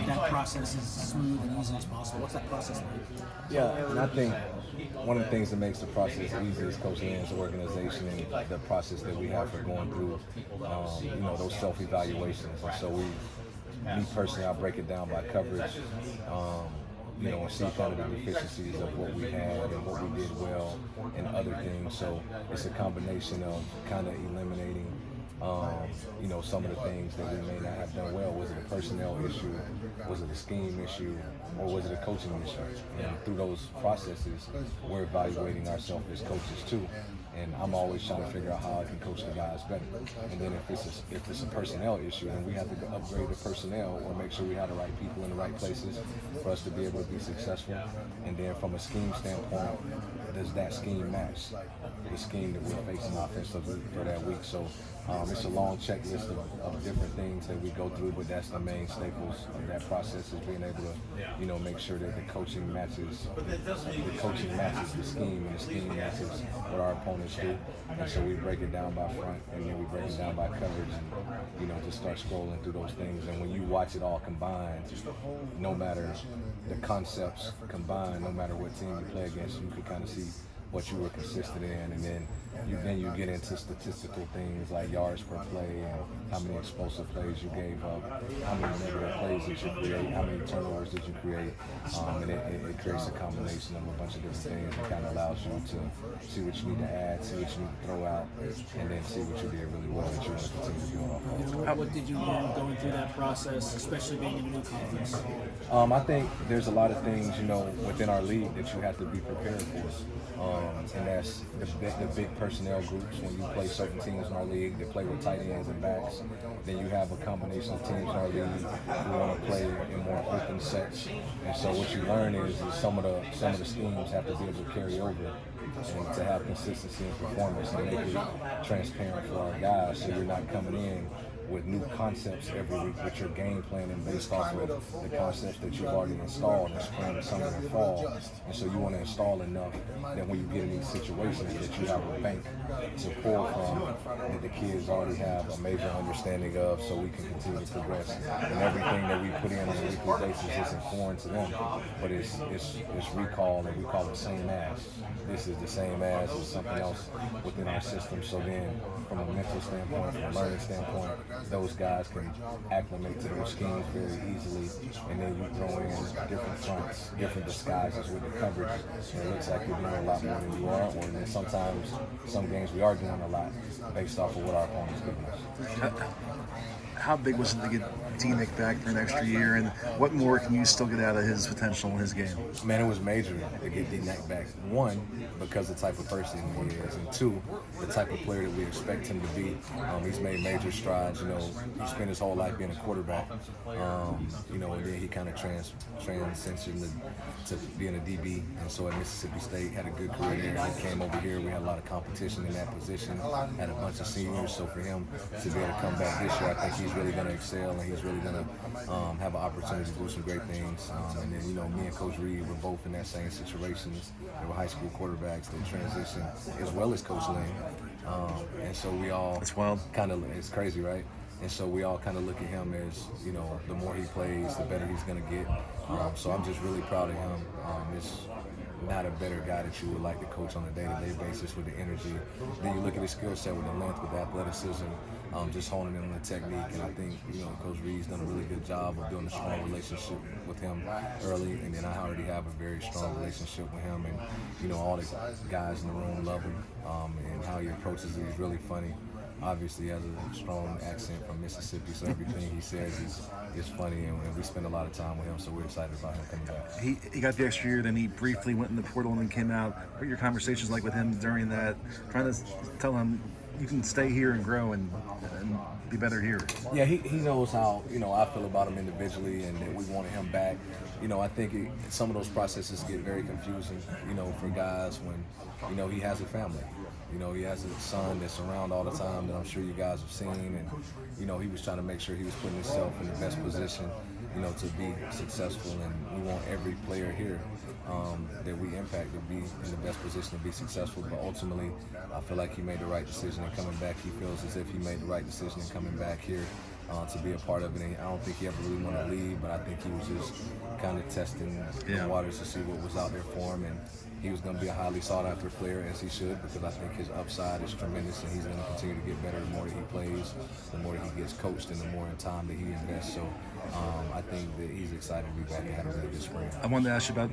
that process as smooth and easy as possible. What's that process like? Yeah, and I think one of the things that makes the process easy is Coach Lynn's organization and the process that we have for going through, those self-evaluations. And so me personally, I break it down by coverage, and see kind of the deficiencies of what we had and what we did well and other things. So it's a combination of kind of eliminating some of the things that we may not have done well. Was it a personnel issue? Was it a scheme issue? Or was it a coaching issue? And through those processes, we're evaluating ourselves as coaches too. And I'm always trying to figure out how I can coach the guys better. And then if it's a personnel issue, then we have to upgrade the personnel or make sure we have the right people in the right places for us to be able to be successful. And then from a scheme standpoint, does that scheme match the scheme that we're facing offensively for that week? So it's a long checklist of different things that we go through, but that's the main staples of that process is being able to, make sure that the coaching matches the scheme and the scheme matches what our opponents do. And so we break it down by front and then we break it down by coverage and, just start scrolling through those things. And when you watch it all combined, no matter the concepts combined, no matter what team you play against, you can kind of see what you were consistent in, and then you get into statistical things like yards per play and how many explosive plays you gave up, how many negative plays did you create, how many turnovers did you create, and it creates a combination of a bunch of different things that kind of allows you to see what you need to add, see what you need to throw out, and then see what you did really well that you want to continue to build off of. What did you learn going through that process, especially being in a new conference? I think there's a lot of things, within our league that you have to be prepared for. And that's the big personnel groups. When you play certain teams in our league that play with tight ends and backs, then you have a combination of teams in our league who want to play in more open sets. And so what you learn is some of the schemes have to be able to carry over and to have consistency in performance and make it transparent for our guys, so you're not coming in with new concepts every week, but you're game planning based off of the concepts that you've already installed in spring, summer, and fall. And so you want to install enough that when you get in these situations that you have a bank to pull from that the kids already have a major understanding of, so we can continue to progress. And everything that we put in on a weekly basis is important to them, but it's recall, and we call it same as. This is the same as something else within our system. So then from a mental standpoint, from a learning standpoint, those guys can acclimate to those schemes very easily, and then you throw in different fronts, different disguises with the coverage, and it looks like you're doing a lot more than you are, or then sometimes some games we are doing a lot based off of what our opponents giving us. How big was it to get D-Nick back for an extra year, and what more can you still get out of his potential in his game? Man, it was major to get D-Nick back. One, because the type of person he is, and two, the type of player that we expect him to be. He's made major strides. He spent his whole life being a quarterback, and then he kind of transitioned to being a DB, and so at Mississippi State had a good career there. He came over here, we had a lot of competition in that position, had a bunch of seniors, so for him to be able to come back this year, I think he's really going to excel, and he's really going to have an opportunity to do some great things. And then, me and Coach Reed were both in that same situations. They were high school quarterbacks that transitioned, as well as Coach Lynn. And so we all it's crazy, right? And so we all kind of look at him as, the more he plays, the better he's going to get. So I'm just really proud of him. It's not a better guy that you would like to coach on a day-to-day basis with the energy. Then you look at his skill set with the length, with the athleticism, just honing in on the technique. And I think, Coach Reed's done a really good job of building a strong relationship with him early. And then I already have a very strong relationship with him. And, all the guys in the room love him. And how he approaches it is really funny. Obviously, he has a strong accent from Mississippi, so everything he says is funny, and we spend a lot of time with him, so we're excited about him coming back. He got the extra year, then he briefly went in the portal and then came out. What were your conversations like with him during that, trying to tell him you can stay here and grow and be better here? Yeah, he knows how, I feel about him individually, and that we wanted him back. I think some of those processes get very confusing, for guys when, he has a family. He has a son that's around all the time that I'm sure you guys have seen, and, he was trying to make sure he was putting himself in the best position, to be successful, and we want every player here that we impact to be in the best position to be successful. But ultimately, I feel like he made the right decision in coming back. He feels as if he made the right decision in coming back here. to be a part of it. And I don't think he ever really wanted to leave, but I think he was just kind of testing the waters to see what was out there for him. And he was going to be a highly sought-after player, as he should, because I think his upside is tremendous, and he's going to continue to get better the more that he plays, the more that he gets coached, and the more in time that he invests. So I think that he's excited to be back and have a really good spring. I wanted to ask you about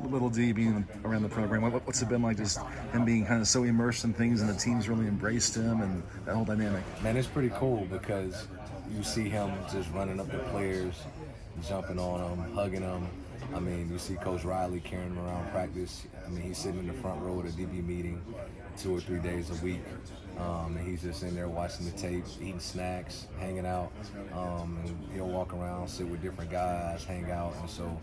Little D being around the program. What's it been like, just him being kind of so immersed in things, and the team's really embraced him and that whole dynamic? Man, it's pretty cool because you see him just running up the players, jumping on them, hugging them. I mean, you see Coach Riley carrying him around practice. I mean, he's sitting in the front row at a DB meeting 2 or 3 days a week. And he's just in there watching the tape, eating snacks, hanging out. And he'll walk around, sit with different guys, hang out. And so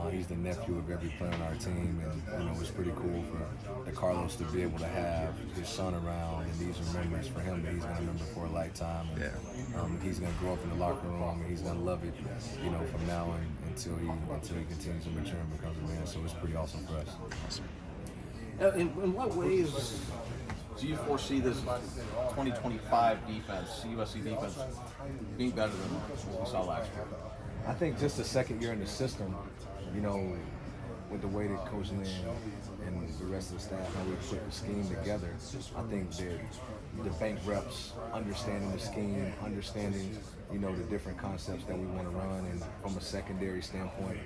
he's the nephew of every player on our team. And, it's pretty cool for Carlos to be able to have his son around. And these are memories for him that he's going to remember for a lifetime. And, he's going to grow up in the locker room, and he's going to love it, from now until he continues to mature and becomes a man. So it's pretty awesome for us. Awesome. In what ways do you foresee this 2025 defense, USC defense, being better than what we saw last year? I think just the second year in the system, with the way that Coach Lynn and the rest of the staff, how we put the scheme together, I think that the bank reps understanding the scheme, understanding, the different concepts that we want to run, and from a secondary standpoint,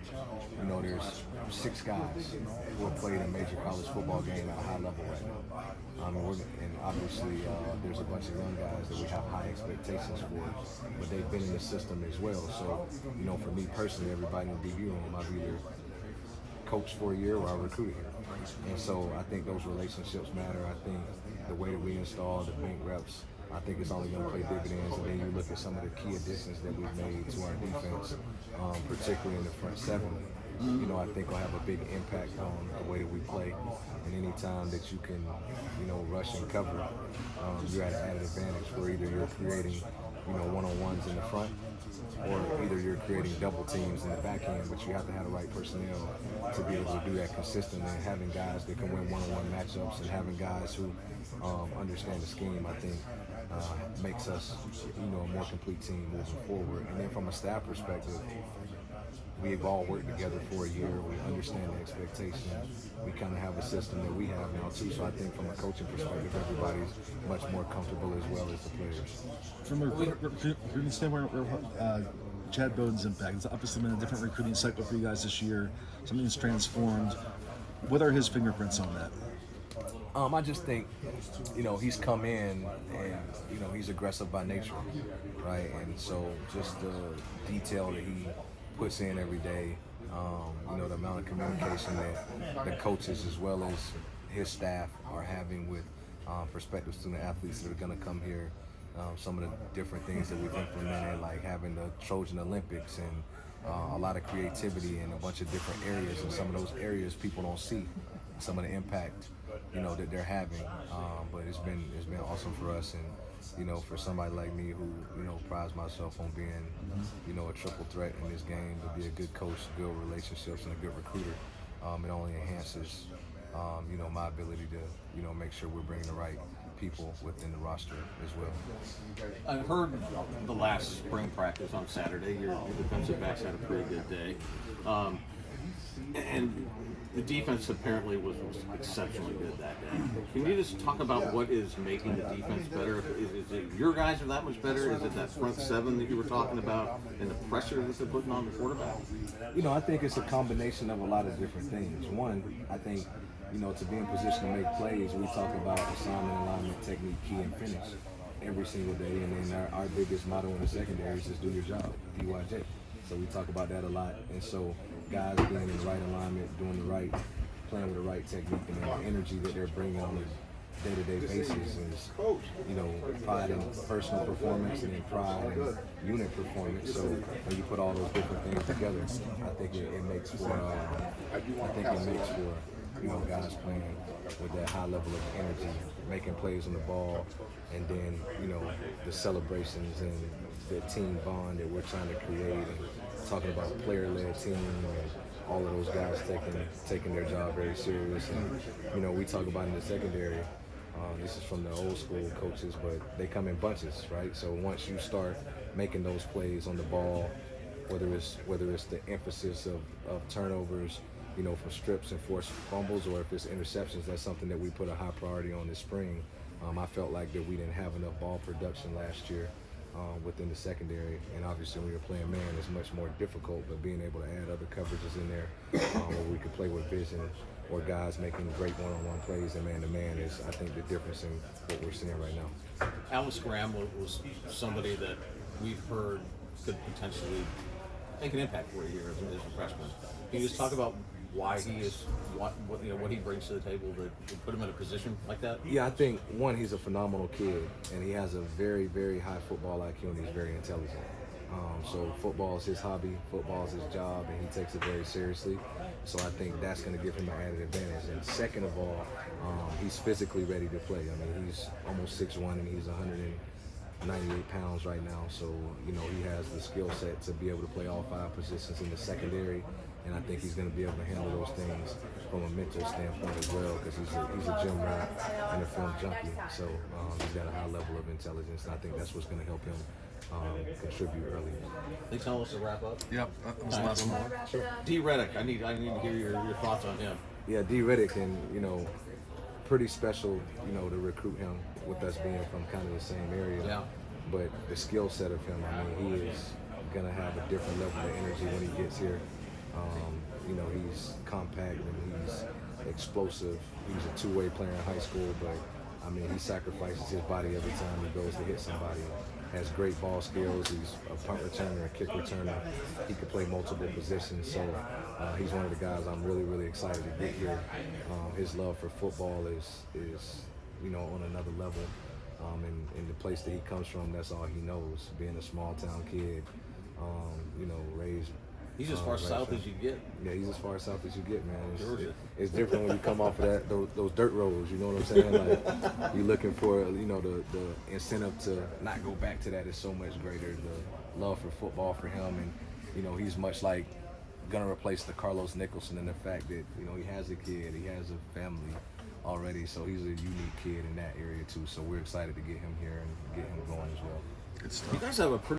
there's 6 guys who have played a major college football game at a high level right now. And obviously there's a bunch of young guys that we have high expectations for, but they've been in the system as well. So, for me personally, everybody in the DB room, I've either coached for a year or I recruited here. And so I think those relationships matter. I think the way that we install the bank reps, I think it's only going to pay dividends. And then you look at some of the key additions that we've made to our defense, particularly in the front 7. I think will have a big impact on the way that we play. And any time that you can, rush and cover, you're at an added advantage where either you're creating, one-on-ones in the front, or either you're creating double teams in the back end, but you have to have the right personnel to be able to do that consistently. And having guys that can win one-on-one matchups and having guys who understand the scheme, I think makes us, a more complete team moving forward. And then from a staff perspective, we've all worked together for a year. We understand the expectations. We kind of have a system that we have now too. So I think from a coaching perspective, everybody's much more comfortable as well as the players. From a recruiting standpoint, Chad Bowden's impact, it's obviously been a different recruiting cycle for you guys this year. Something's transformed. What are his fingerprints on that? I just think, he's come in and, he's aggressive by nature, right? And so just the detail that he puts in every day, the amount of communication that the coaches as well as his staff are having with prospective student athletes that are going to come here. Some of the different things that we've implemented, like having the Trojan Olympics and a lot of creativity in a bunch of different areas, and some of those areas people don't see some of the impact that they're having, but it's been awesome for us. And for somebody like me who prides myself on being a triple threat in this game, to be a good coach, good relationships, and a good recruiter, it only enhances my ability to make sure we're bringing the right people within the roster as well. I heard the last spring practice on Saturday. Your defensive backs had a pretty good day, and the defense apparently was exceptionally good that day. Can you just talk about what is making the defense better? Is it your guys are that much better? Is it that front 7 that you were talking about and the pressure that they're putting on the quarterback? I think it's a combination of a lot of different things. One, I think, to be in position to make plays, we talk about assignment, alignment, technique, key, and finish every single day. And then our biggest motto in the secondary is just do your job, DYJ. So we talk about that a lot. And so guys being in the right alignment, doing the right, playing with the right technique, and the energy that they're bringing on a day-to-day basis is, pride in personal performance and then pride in unit performance. So when you put all those different things together, I think it makes for, guys playing with that high level of energy, making plays on the ball, and then, the celebrations and the team bond that we're trying to create, and talking about a player-led team and all of those guys taking their job very serious. And, we talk about in the secondary, This is from the old school coaches, but they come in bunches, right? So once you start making those plays on the ball, whether it's the emphasis of turnovers, you know, for strips and forced fumbles, or if it's interceptions, that's something that we put a high priority on this spring. I felt like that we didn't have enough ball production last year within the secondary, and obviously when you're playing man, it's much more difficult, but being able to add other coverages in there where we could play with vision, or guys making great one-on-one plays and man-to-man is, I think, the difference in what we're seeing right now. Alice Graham was somebody that we've heard could potentially make an impact for you here as a freshman. Can you just talk about why he is, what he brings to the table to put him in a position like that? Yeah, I think, one, he's a phenomenal kid, and he has a very, very high football IQ, and he's very intelligent. So football is his hobby, football is his job, and he takes it very seriously. So I think that's going to give him an added advantage. And second of all, he's physically ready to play. I mean, he's almost 6'1", and he's 198 pounds right now. So, you know, he has the skill set to be able to play all 5 positions in the secondary. And I think he's going to be able to handle those things from a mental standpoint as well, because he's a gym rat and a film junkie. So he's got a high level of intelligence, and I think that's what's going to help him contribute early. They tell us to wrap up. Yep, that was the last one. Sure. D. Reddick, I need to hear your thoughts on him. Yeah, D. Reddick, and, you know, pretty special, you know, to recruit him with us being from kind of the same area. Yeah. But the skill set of him, I mean, he is going to have a different level of energy when he gets here. You know, he's compact and he's explosive. He was a two-way player in high school, but I mean, he sacrifices his body every time he goes to hit somebody. Has great ball skills. He's a punt returner, a kick returner. He can play multiple positions. So he's one of the guys I'm really, really excited to get here. His love for football is you know, on another level. And the place that he comes from, that's all he knows. Being a small town kid, you know, raised. He's as far south as you get. Yeah, he's as far south as you get, man. Georgia. It's different when you come off of those dirt roads. You know what I'm saying? Like, you're looking for, you know, the incentive to not go back to that is so much greater. The love for football for him, and you know, he's much like gonna replace the Carlos Nicholson in the fact that, you know, he has a kid, he has a family already, so he's a unique kid in that area too. So we're excited to get him here and get him going as well. Good stuff. You guys have a pretty